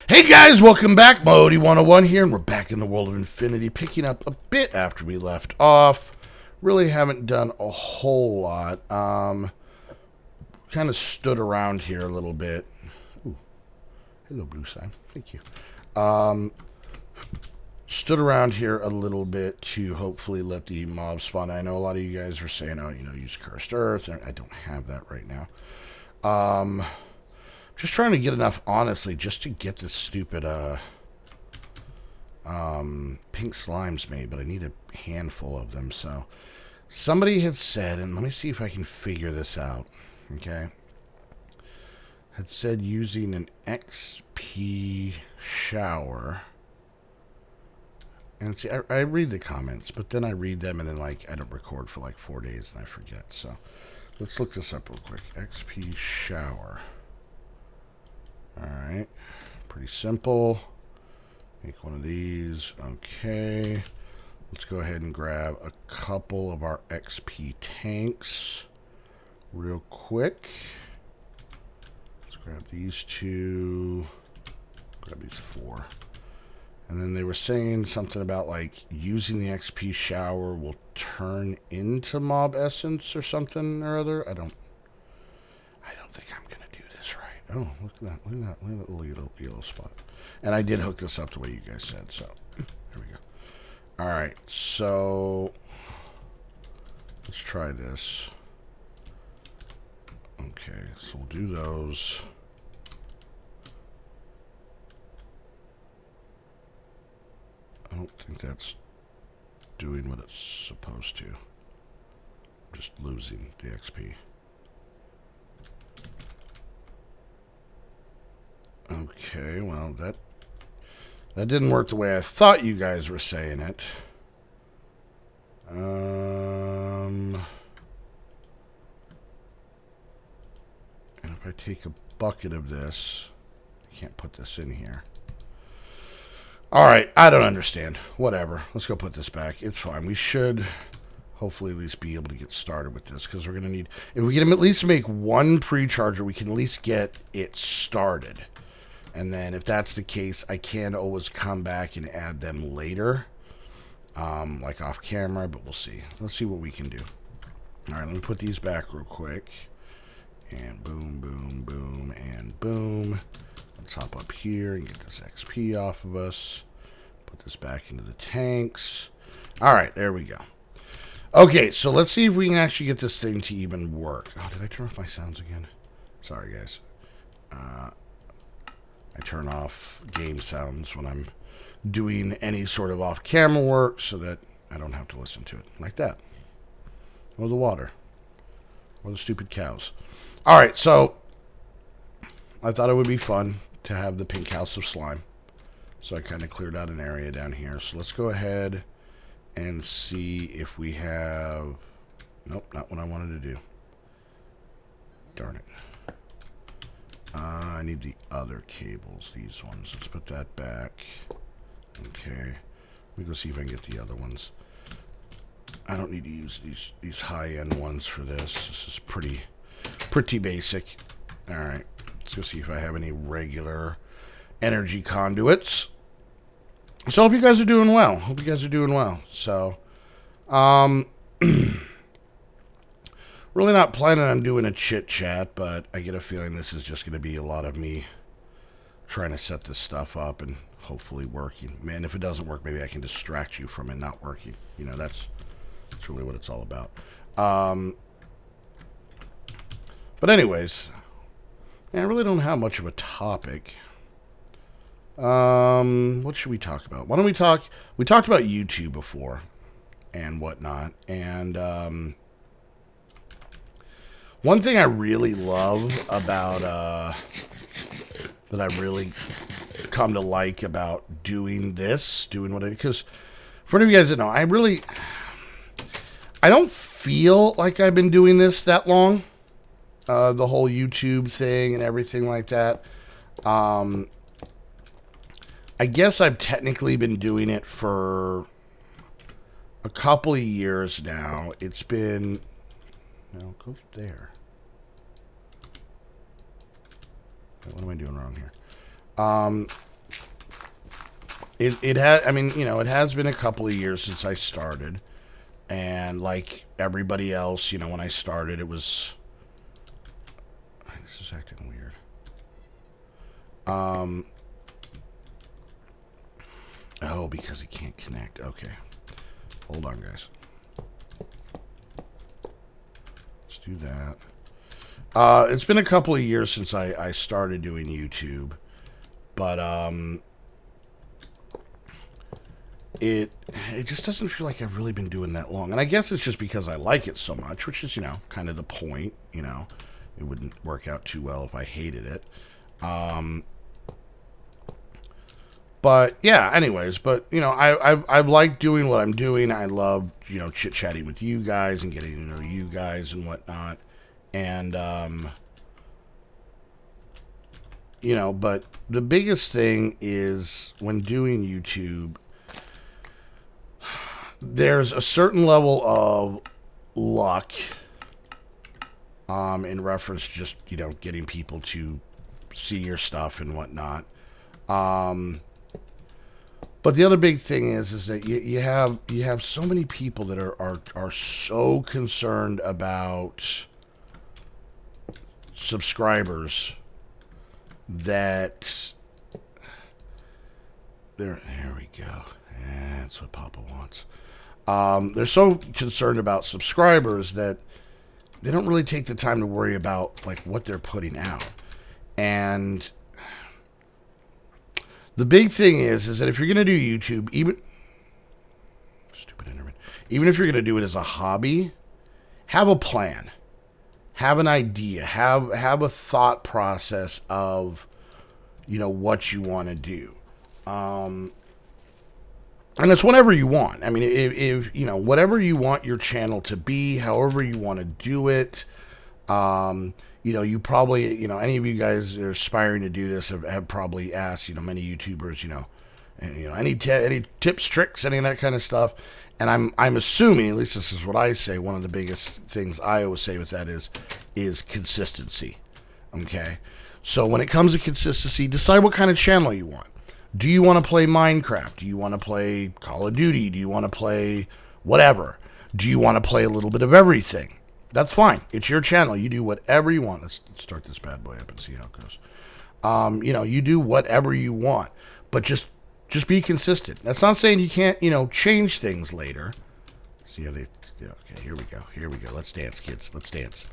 Hey guys, welcome back. Modi 101 here, and we're back in the world of Infinity, picking up a bit after we left off. Really haven't done a whole lot. Kind of stood around here a little bit. Ooh, hello, blue sign. Thank you. Stood around here a little bit to hopefully let the mobs spawn. I know a lot of you guys were saying, oh, use Cursed Earth. I don't have that right now. Just trying to get enough, honestly, just to get this stupid pink slimes made, but I need a handful of them. So somebody had said, and let me see if I can figure this out. Okay, had said using an XP shower. And see, I read the comments, but then I read them and then I don't record for 4 days and I forget. So let's look this up real quick. XP shower. Alright, pretty simple. Make one of these. Okay, let's go ahead and grab a couple of our XP tanks real quick. Let's grab these two, grab these four. And then they were saying something about using the XP shower will turn into mob essence or something or other. I don't think I'm gonna do this right. Oh, look at that. Look at that little yellow spot. And I did hook this up the way you guys said, so there we go. Alright, so let's try this. Okay, so we'll do those. I don't think that's doing what it's supposed to. I'm just losing the XP. Okay, well, that didn't work the way I thought you guys were saying it. And if I take a bucket of this, I can't put this in here. Alright, I don't understand. Whatever. Let's go put this back. It's fine. We should hopefully at least be able to get started with this, because we're going to need... If we can at least make one pre-charger, we can at least get it started. And then if that's the case, I can always come back and add them later. Off camera, but we'll see. Let's see what we can do. Alright, let me put these back real quick. And boom, boom, boom, and boom. Let's hop up here and get this XP off of us. Put this back into the tanks. Alright, there we go. Okay, so let's see if we can actually get this thing to even work. Oh, did I turn off my sounds again? Sorry, guys. I turn off game sounds when I'm doing any sort of off-camera work so that I don't have to listen to it. Like that. Or the water. Or the stupid cows. Alright, so I thought it would be fun to have the pink house of slime. So I kind of cleared out an area down here. So let's go ahead and see if we have... Nope, not what I wanted to do. Darn it. I need the other cables, these ones. Let's put that back. Okay. Let me go see if I can get the other ones. I don't need to use these high-end ones for this. This is pretty basic. Alright. Let's go see if I have any regular energy conduits. So I hope you guys are doing well. So, really not planning on doing a chit chat, but I get a feeling this is just going to be a lot of me trying to set this stuff up and hopefully working. Man, if it doesn't work, maybe I can distract you from it not working. That's really what it's all about. But anyways, I really don't have much of a topic. What should we talk about? Why don't we talk... We talked about YouTube before and whatnot, and one thing I really love about that I really come to like about doing what I... Because for any of you guys that know, I don't feel like I've been doing this that long. The whole YouTube thing and everything like that. I guess I've technically been doing it for a couple of years now. It's been... No, go there. What am I doing wrong here? it has. I mean, it has been a couple of years since I started, and like everybody else, when I started, it was. This is acting weird. Oh, because it can't connect. Okay, hold on, guys. Let's do that. It's been a couple of years since I started doing YouTube, but it just doesn't feel like I've really been doing that long. And I guess it's just because I like it so much, which is, kind of the point. It wouldn't work out too well if I hated it. But yeah, anyways, I like doing what I'm doing. I love, chit chatting with you guys and getting to know you guys and whatnot. And, but the biggest thing is when doing YouTube, there's a certain level of luck, in reference to just, getting people to see your stuff and whatnot. But the other big thing is that you have so many people that are so concerned about subscribers that there we go. That's what Papa wants. They're so concerned about subscribers that they don't really take the time to worry about like what they're putting out. And the big thing is that if you're going to do YouTube, even if you're going to do it as a hobby, have a plan, have an idea, have a thought process of, what you want to do. And it's whatever you want. I mean, if whatever you want your channel to be, however you want to do it, you probably, any of you guys that are aspiring to do this have probably asked, many YouTubers, any tips, tricks, any of that kind of stuff. And I'm assuming, at least this is what I say, one of the biggest things I always say with that is consistency. Okay. So when it comes to consistency, decide what kind of channel you want. Do you want to play Minecraft? Do you want to play Call of Duty? Do you want to play whatever? Do you want to play a little bit of everything? That's fine. It's your channel. You do whatever you want. Let's start this bad boy up and see how it goes. You do whatever you want, but just be consistent. That's not saying you can't, change things later. See how they, yeah, okay, here we go. Let's dance, kids. Let's dance.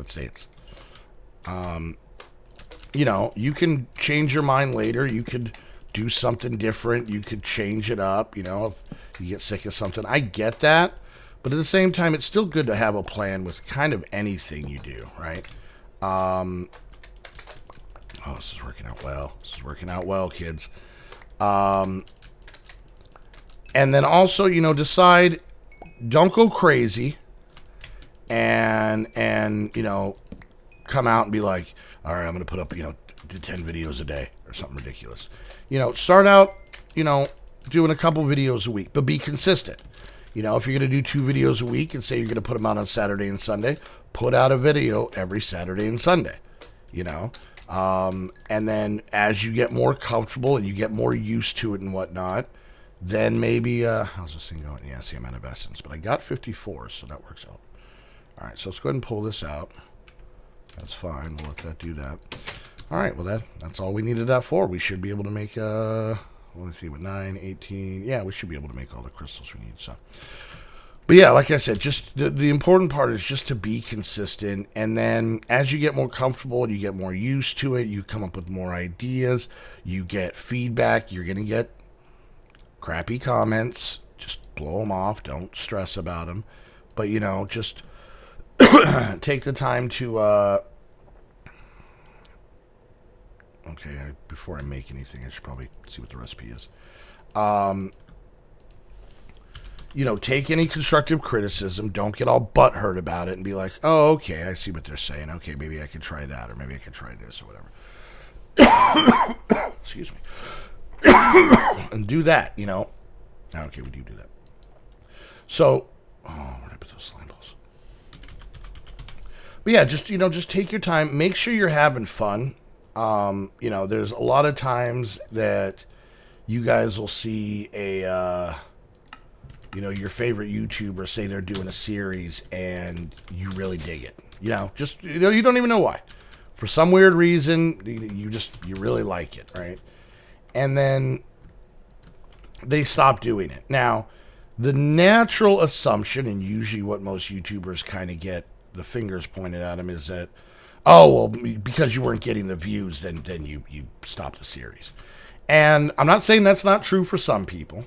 You can change your mind later. You could do something different. You could change it up, if you get sick of something. I get that. But at the same time, it's still good to have a plan with kind of anything you do, right? This is working out well. Kids. And then also, decide, don't go crazy and come out and be like, all right, I'm going to put up, 10 videos a day or something ridiculous. Start out, doing a couple videos a week, but be consistent. If you're going to do 2 videos a week and say you're going to put them out on Saturday and Sunday, put out a video every Saturday and Sunday, and then as you get more comfortable and you get more used to it and whatnot, then maybe, how's this thing going? Yeah, see, I'm out of essence, but I got 54, so that works out. All right, so let's go ahead and pull this out. That's fine. We'll let that do that. All right, well, that's all we needed that for. We should be able to make, let's see, with 9, 18. Yeah, we should be able to make all the crystals we need. So, but yeah, like I said, just the important part is just to be consistent. And then as you get more comfortable and you get more used to it, you come up with more ideas, you get feedback, you're going to get crappy comments. Just blow them off. Don't stress about them. But, just take the time to, okay, before I make anything, I should probably see what the recipe is. Take any constructive criticism. Don't get all butthurt about it and be like, oh, okay, I see what they're saying. Okay, maybe I could try that, or maybe I could try this, or whatever. Excuse me. And do that, Okay, we do that. So, where did I put those slime balls? But yeah, just take your time. Make sure you're having fun. There's a lot of times that, you guys will see a, your favorite YouTuber say they're doing a series and you really dig it. You don't even know why. For some weird reason, you really like it, right? And then they stop doing it. Now, the natural assumption, and usually what most YouTubers kind of get the fingers pointed at them, is that, oh, well, because you weren't getting the views, then you stopped the series. And I'm not saying that's not true for some people,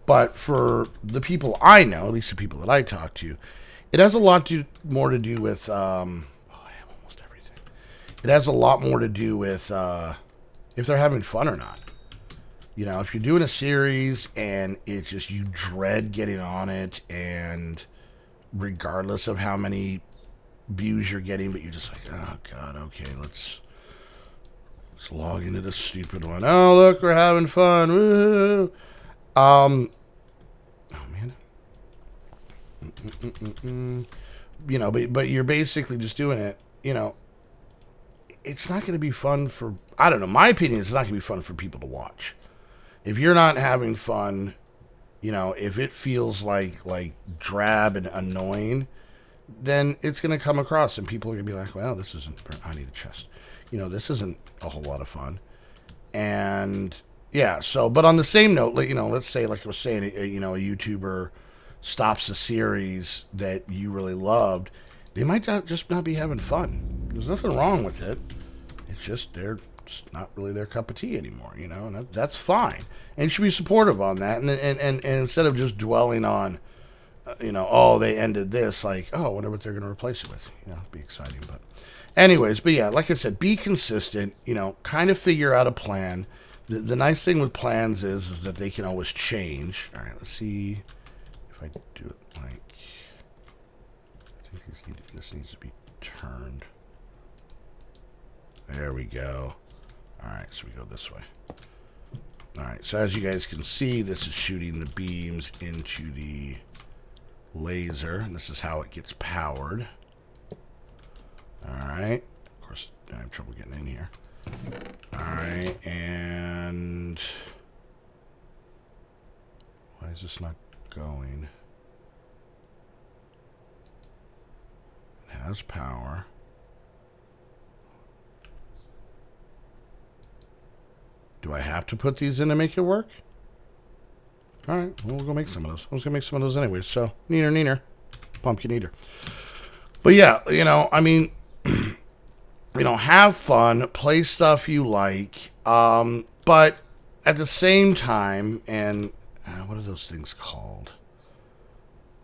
but for the people I know, at least the people that I talk to, it has a lot more to do with, I have almost everything. It has a lot more to do with if they're having fun or not. If you're doing a series and it's just you dread getting on it, and regardless of how many views you're getting, but you're just like, oh God, okay, let's log into this stupid one. Oh, look, we're having fun. Woo! Oh man. But you're basically just doing it. It's not going to be fun for. I don't know. My opinion is it's not going to be fun for people to watch. If you're not having fun, if it feels like drab and annoying, then it's going to come across and people are going to be like, well, this isn't, I need a chest. This isn't a whole lot of fun. And yeah, but on the same note, let's say, like I was saying, a YouTuber stops a series that you really loved. They might just not be having fun. There's nothing wrong with it. It's just it's not really their cup of tea anymore, and that's fine. And you should be supportive on that. And instead of just dwelling on, oh, they ended this, like, oh, I wonder what they're going to replace it with. It'd be exciting. But anyways, yeah, like I said, be consistent, kind of figure out a plan. The nice thing with plans is that they can always change. All right, let's see if I do it like, I think this needs to be turned. There we go. All right, so we go this way. All right, so as you guys can see, this is shooting the beams into the laser, and this is how it gets powered. All right. Of course, I have trouble getting in here. All right, and why is this not going? It has power. Do I have to put these in to make it work? All right, well, we'll go make some of those. I was going to make some of those anyway, so neener. Pumpkin eater. But yeah, have fun, play stuff you like, but at the same time, and what are those things called?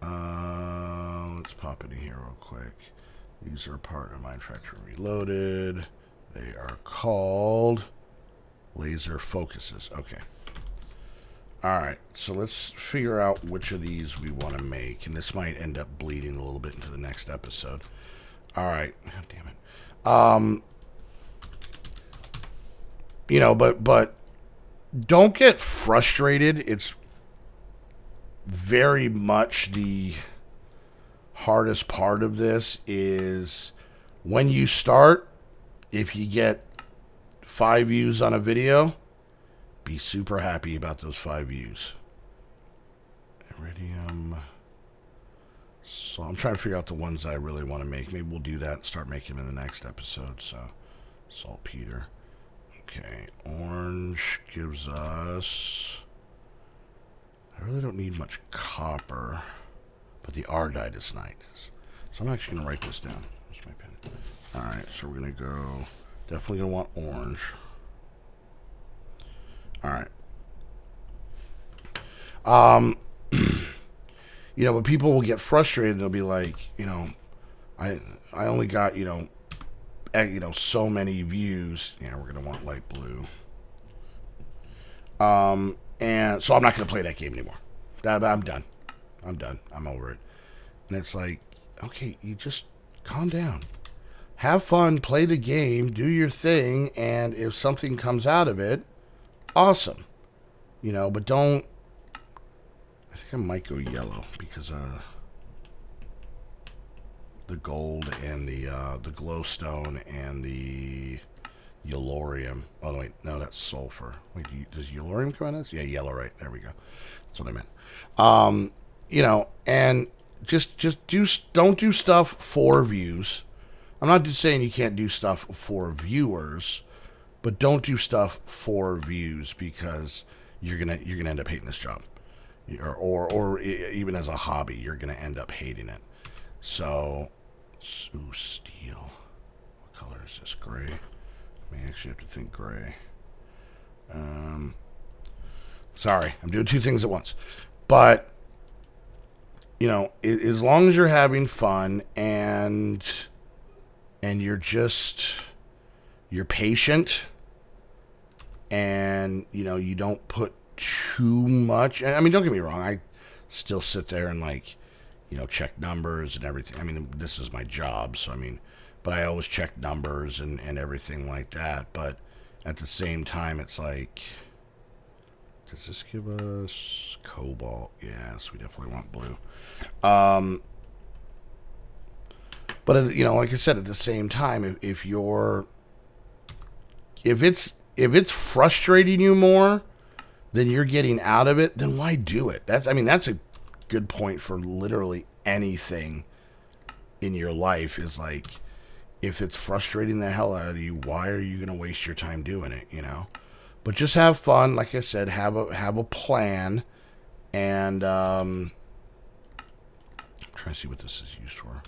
Let's pop in here real quick. These are part of Mind Factory Reloaded. They are called laser focuses. Okay. All right, so let's figure out which of these we want to make, and this might end up bleeding a little bit into the next episode. All right. God damn it. But don't get frustrated. It's very much the hardest part of this is when you start, if you get 5 views on a video, be super happy about those 5 views. Iridium. So I'm trying to figure out the ones I really want to make. Maybe we'll do that and start making them in the next episode. So, saltpeter. Okay, orange gives us... I really don't need much copper, but the ardite is nice. So I'm actually going to write this down. Where's my pen? All right, so we're going to go... Definitely going to want orange. All right. But people will get frustrated. They'll be like, I only got, so many views. Yeah, we're going to want light blue. And so I'm not going to play that game anymore. I'm done. I'm over it. And it's like, okay, you just calm down. Have fun, play the game, do your thing, and if something comes out of it, awesome. But don't... I think I might go yellow because the gold and the glowstone and the Yellorium. Oh, wait. No, that's sulfur. Wait, does Yellorium come out of this? Yeah, yellow, right. There we go. That's what I meant. And just don't do stuff for views. I'm not just saying you can't do stuff for viewers, but don't do stuff for views because you're gonna end up hating this job, or even as a hobby, you're gonna end up hating it. So, steel. What color is this? Gray. I may actually have to think gray. Sorry, I'm doing two things at once, but as long as you're having fun and you're patient and you don't put too much. I mean, don't get me wrong, I still sit there and check numbers and everything. I mean, this is my job, so but I always check numbers and everything like that. But at the same time, it's like, does this give us cobalt? Yes, we definitely want blue. But like I said, at the same time, if it's frustrating you more than you're getting out of it, then why do it? That's a good point for literally anything in your life. Is like, if it's frustrating the hell out of you, why are you going to waste your time doing it? But just have fun. Like I said, have a plan, and I'm trying to see what this is used for.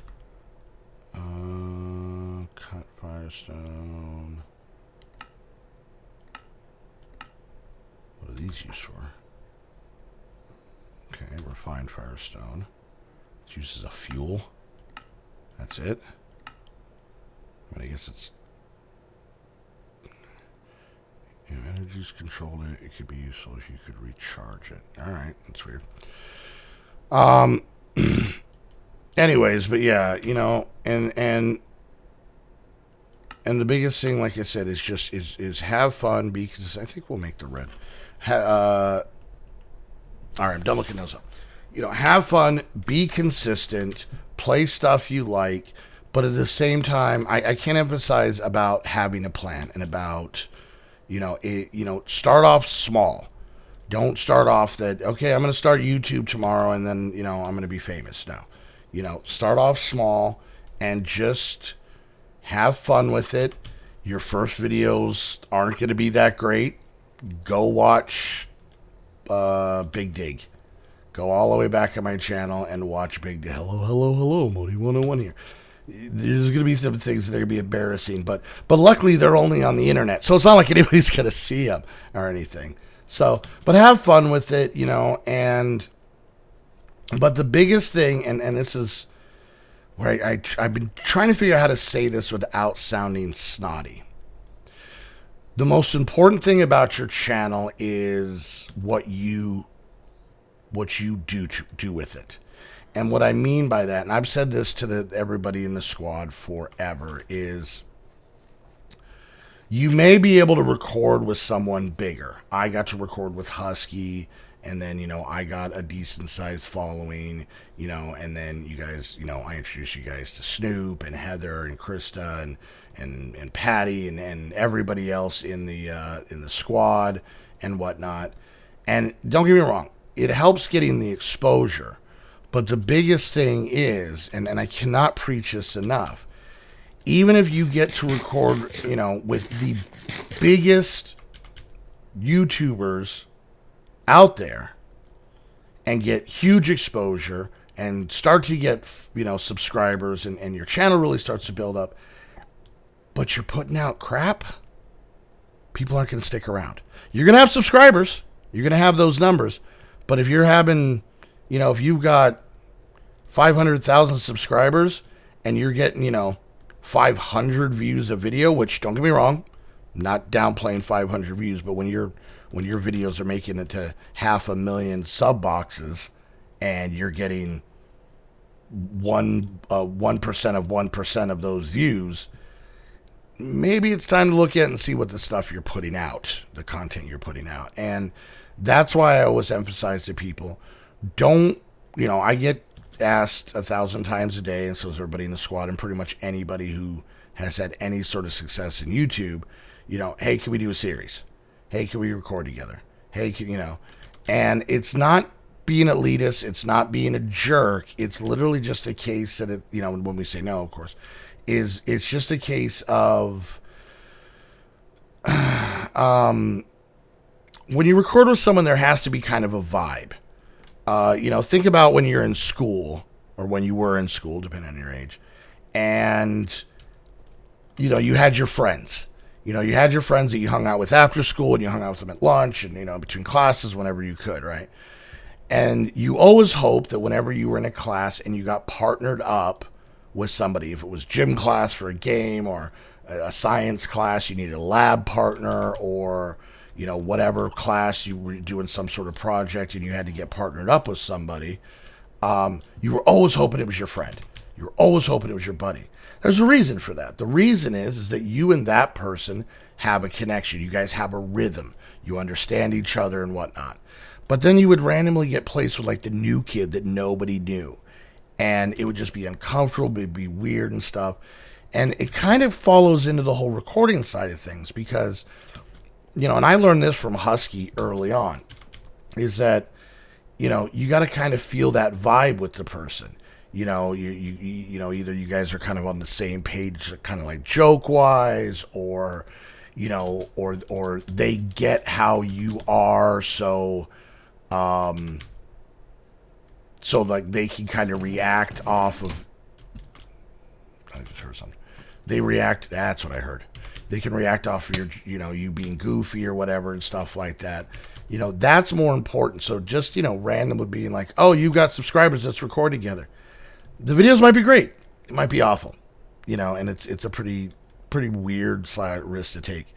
Cut firestone. What are these used for? Okay, refined firestone. It's used as a fuel. That's it. I guess it's... energy's controlled it. It could be useful if you could recharge it. Alright, that's weird. Anyways, but yeah, and the biggest thing, like I said, is just is have fun, because I think we'll make the red. All right, I'm done looking those up. Have fun, be consistent, play stuff you like, but at the same time, I can't emphasize about having a plan and about, start off small. Don't start off that, okay, I'm going to start YouTube tomorrow and then, I'm going to be famous. No. Start off small and just have fun with it. Your first videos aren't going to be that great. Go watch Big Dig. Go all the way back on my channel and watch Big Dig. Hello, Modi 101 here. There's going to be some things that are going to be embarrassing, but luckily they're only on the internet, so it's not like anybody's going to see them or anything. So, but have fun with it, but the biggest thing, and this is where I've been trying to figure out how to say this without sounding snotty. The most important thing about your channel is what you do with it. And what I mean by that, and I've said this to everybody in the squad forever, is you may be able to record with someone bigger. I got to record with Husky, and then, I got a decent sized following, and then you guys, I introduced you guys to Snoop and Heather and Krista and Patty and everybody else in the squad and whatnot. And don't get me wrong, it helps getting the exposure. But the biggest thing is, and I cannot preach this enough, even if you get to record, with the biggest YouTubers out there and get huge exposure and start to get, subscribers and your channel really starts to build up, but you're putting out crap, people aren't going to stick around. You're going to have subscribers. You're going to have those numbers. But if you're having, if you've got 500,000 subscribers and you're getting, 500 views a video, which, don't get me wrong, I'm not downplaying 500 views, but when your videos are making it to 500,000 sub boxes and you're getting 1% of 1% of those views, maybe it's time to look at and see what the stuff you're putting out, the content you're putting out. And that's why I always emphasize to people, don't, I get asked 1,000 times a day, and so is everybody in the squad and pretty much anybody who has had any sort of success in YouTube, Hey, can we do a series? Hey, can we record together? Hey, and it's not being elitist. It's not being a jerk. It's literally just a case that when we say no, of course, it's just a case of, when you record with someone, there has to be kind of a vibe. Think about when you're in school, or when you were in school, depending on your age, and, you had your friends. You had your friends that you hung out with after school, and you hung out with them at lunch, and, between classes, whenever you could, right? And you always hoped that whenever you were in a class and you got partnered up with somebody, if it was gym class for a game, or a science class, you needed a lab partner, or, whatever class you were doing some sort of project and you had to get partnered up with somebody, you were always hoping it was your friend. You were always hoping it was your buddy. There's a reason for that. The reason is that you and that person have a connection. You guys have a rhythm. You understand each other and whatnot. But then you would randomly get placed with like the new kid that nobody knew. And it would just be uncomfortable. It'd be weird and stuff. And it kind of follows into the whole recording side of things because, and I learned this from Husky early on, is that, you got to kind of feel that vibe with the person. Either you guys are kind of on the same page, kind of like joke wise, or, or they get how you are. So like they can kind of react off of, I just heard something. They react, that's what I heard. They can react off of your, you being goofy or whatever and stuff like that. That's more important. So just, randomly being like, oh, you got subscribers, let's record together. The videos might be great. It might be awful, and it's a pretty weird risk to take.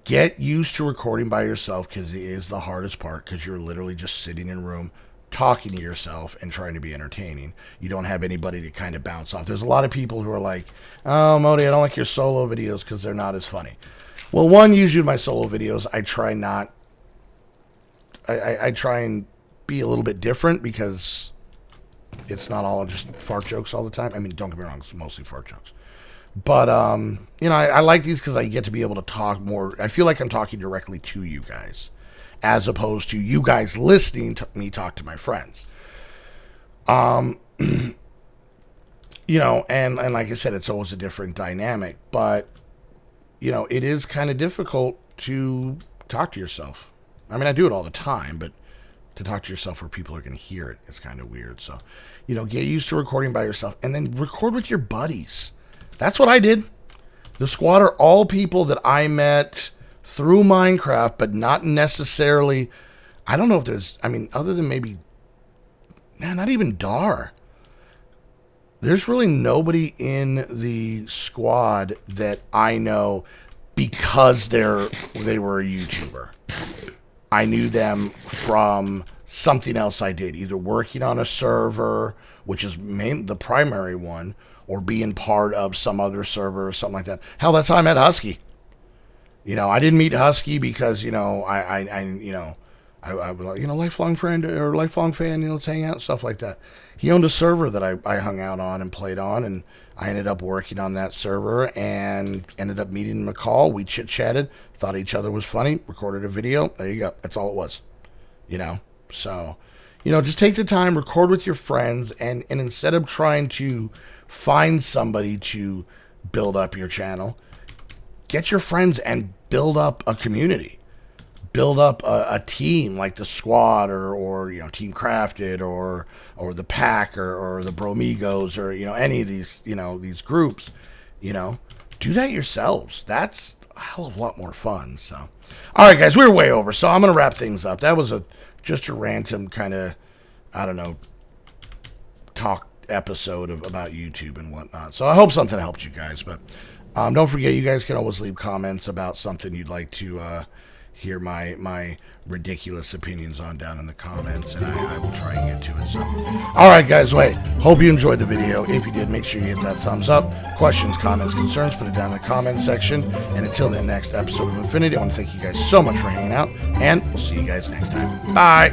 Get used to recording by yourself because it is the hardest part because you're literally just sitting in a room talking to yourself and trying to be entertaining. You don't have anybody to kind of bounce off. There's a lot of people who are like, oh, Modi, I don't like your solo videos because they're not as funny. Well, usually my solo videos, I try and be a little bit different because it's not all just fart jokes all the time. I mean, don't get me wrong, it's mostly fart jokes. But, I like these because I get to be able to talk more. I feel like I'm talking directly to you guys, as opposed to you guys listening to me talk to my friends. And like I said, it's always a different dynamic. But, it is kind of difficult to talk to yourself. I mean, I do it all the time, but to talk to yourself where people are going to hear it is kind of weird. So, get used to recording by yourself and then record with your buddies. That's what I did. The squad are all people that I met through Minecraft, but not necessarily. I don't know if there's, other than maybe, not even Dar. There's really nobody in the squad that I know because they were a YouTuber. I knew them from something else I did, either working on a server, which is the primary one, or being part of some other server or something like that. Hell, that's how I met Husky. I didn't meet Husky because, I was like, lifelong friend or lifelong fan, let's hang out, stuff like that. He owned a server that I hung out on and played on, and I ended up working on that server and ended up meeting McCall. We chit-chatted, thought each other was funny, recorded a video. There you go. That's all it was, So, just take the time, record with your friends, and instead of trying to find somebody to build up your channel, get your friends and build up a community. Build up a team like the squad or Team Crafted or the pack or the Bromigos or any of these these groups. Do that yourselves. That's a hell of a lot more fun. So, all right, guys, we're way over, so I'm gonna wrap things up. That was just a random kind of, I don't know, talk episode about YouTube and whatnot. So I hope something helped you guys. But don't forget, you guys can always leave comments about something you'd like to hear my ridiculous opinions on down in the comments, and I will try and get to it. So, all right, guys, hope you enjoyed the video. If you did, make sure you hit that thumbs up. Questions, comments, concerns, put it down in the comments section. And until the next episode of Infinity, I want to thank you guys so much for hanging out, and we'll see you guys next time. Bye.